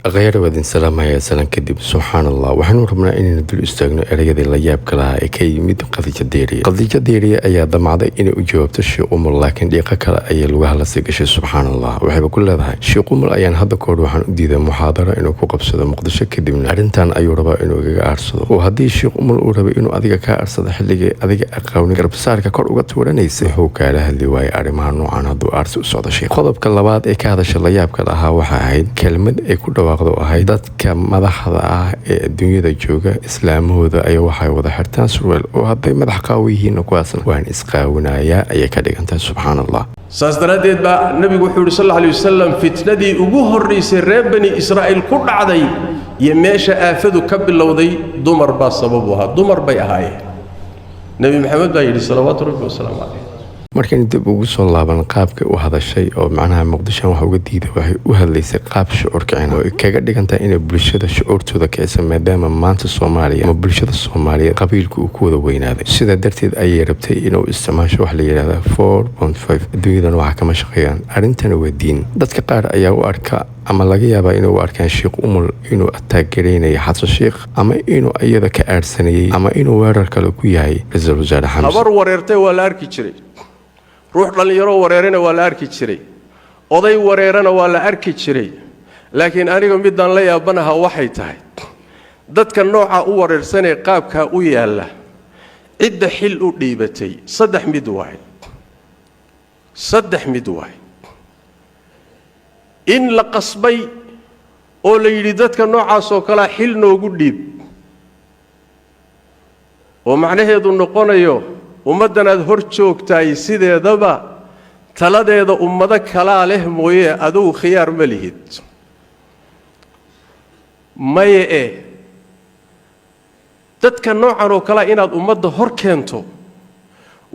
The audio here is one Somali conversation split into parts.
غير ودين سلام يا سلام كدب سبحان الله وحنو ربنا إننا دول استاغنو إريادي اللياب كلاها كي يميد قضية ديرية أي ضمعضي إني أجاوبت الشيء أمر لكن ديقا كلا أي الوهلة سيقشي سبحان الله وحيبا كل هذا شيء أمر أيان هذا كور وحن أديد محاضرة إنو كوقبسد مقدشة كدبنا أرنتان أيو ربا إنو إيقا أرسد وهذه الشيء أمر أوربا إنو أديقا كأرسد حلقي أديقا أقاوني قرب ساركا كور أغتورا نيسي هو كالها اللي واي أرمان نوعان هدو أرسو صعد الشيء قضب كاللباد إيكا هذا الشيء اللياب كلاها وحاهيد كلمة إيكو دواقضو أهيد dadka madaxda ah ee adduunyada jooga islaamahooda ay waxay wada xirtaan surweel oo haday madax qaawiyihiin kuwaasna waan isqaawinaya ay ka dhigantaa subxaanallah saas daradeed ba nabigu wuxuu yiri sallallahu alayhi wasallam fitnadii ugu horeysay reer bani israa'iil ku dhacday iyo meesha aafadu ka bilowday dumar ba sabab u ahaa dumar bay ahaayeen nabi maxamed baa yiri salawaatu rabbi wa salaamu alayhi markaan dib ugu soo laaban qaabka u hadashay oo macnaha muqdisho waxa uga diiday waxay u hadlaysay qaab shucuur kicin oo kaga dhigantay in bulshada shucuurtooda ka aysan maadaama maanta Soomaaliya ama bulshada Soomaaliyeed qabiilku uu ku wada weynaaday sida darteed ayay rabtay inuu isticmaasho wax la yiraahdo 4.5 adduunyadan waxa kama shaqeeyaan arintana waa diin dadka qaar ayaa u arka ama laga yaabaa inuu arkaan sheekh umul inuu ataagereynay xasan sheekh ama inuu ayada ka aarsanayay ama inuu weerar kale ku yahay ra'iisul wasaare Xamse habar wareertay waa la arki jiray ruux dhalinyaro wareerana waa la arki jiray oday wareerana waa la arki jiray laakiin aniga midaan la yaabanaha waxay tahay dadka nooca u wareersan ee qaabka u yaala cidda xil u dhiibatay saddex mid waay in la qasbay oo la yiri dadka noocaas oo kala xil noogu dhiib oo macnaheedu noqonayo ummadan aad hor joogtay sideedaba taladeeda ummada kala leh mooyee aduu khiyaar ma lihid maye dadka noocan oo kala inaad ummadda hor keento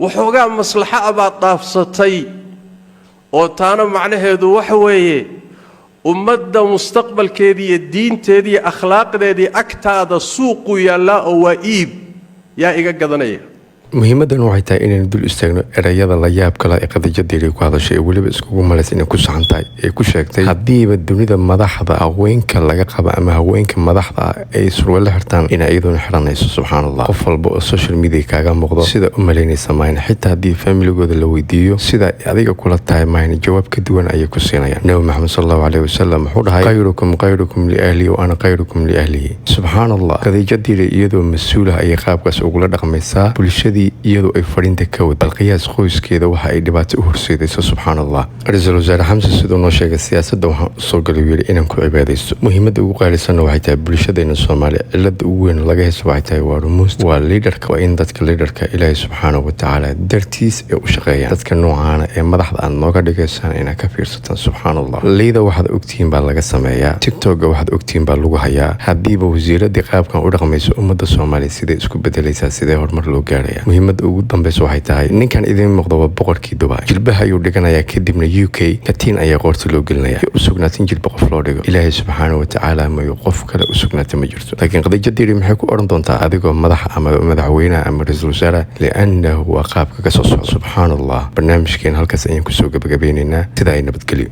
waxoogaa maslaxa abaad dhaafsatay oo taana macnaheedu waxa weeye ummadda mustaqbalkeedii iyo diinteedii iyo akhlaaqdeedii agtaada suuqu yaala oo waa iib yaa iga gadanaya muhiimadan waxay tahay inaan dul istaagno erayada la yaab kala ee qadiyaddeedii ku hadashay waliba iskugu malays inay ku saxantay ee ku sheegtay hadiiba dunida madaxda haweenka laga qaba ama haweenka madaxda ay surweel xirtaan in ayaduna xiranayso subxaanallah qof walba oo social media kaaga muuqdo sida u maleynaysa maayna xitaa hadii familygooda la weydiiyo sida adiga kula tahay maayna jawaab ka duwan ayay ku siinayaan nabi maxamed sallallahu alayhi wasallam wuxuu dhahay khayrukum li ahli wa ana khayrukum li ahli subxaanallah qadiyaddeedii iyadoo mas'uul ah ay qaabkaas ugu la dhaqmaysaa bulshada iyadoo ay fariinta ka wada qiyaas qoyskeeda waxa ay dhibaato u horseedayso subxaanallah ra'iisul wasaare Xamse sidoo noo sheegay siyaasadda waxa soo galay wiil inaan ku cibaadaysto muhiimadda ugu qaalisan waxay tahay bulshadeena Soomaaliya cilada ugu weyn laga haysto waxay tahay waa leaderka waa in dadka leaderka Ilaahay subxaanahu wa ta'ala dartiis ee u shaqeeyaan dadka noocaana ee madaxda aan nooga dhigaysan inay ka fiirsataan subxaanallah leeda waxaad ogtiin baa laga sameeyaa TikTok waxaad ogtiin baa lagu hayaa hadiiba wasiiradii qaabkan u dhaqmayso ummadda Soomaaliya sidee isku bedelaysaa sidee horumar loo gaarayaa muhiimadda ugu dambaysa waxay tahay ninkan idin muuqdo waa boqorkii Dubai jilbaha ayuu dhiganayaa kadibna UK katiin ayaa qoorta loo gelinayaa u sugnaatin jilba qof loo dhigo Ilaahay subxaanahu wa ta'ala ma qof kale u sugnaatay ma jirto laakiin qadiyaddeedii maxay ku oran doontaa adigoo madax ama madaxweynaha ama ra'iisul wasaare li'annahu waa qaabka ka soo socda subxaanallah barnaamijkeen halkaas ayaan ku soo gabagabaynaynaa sida ay nabadgelyo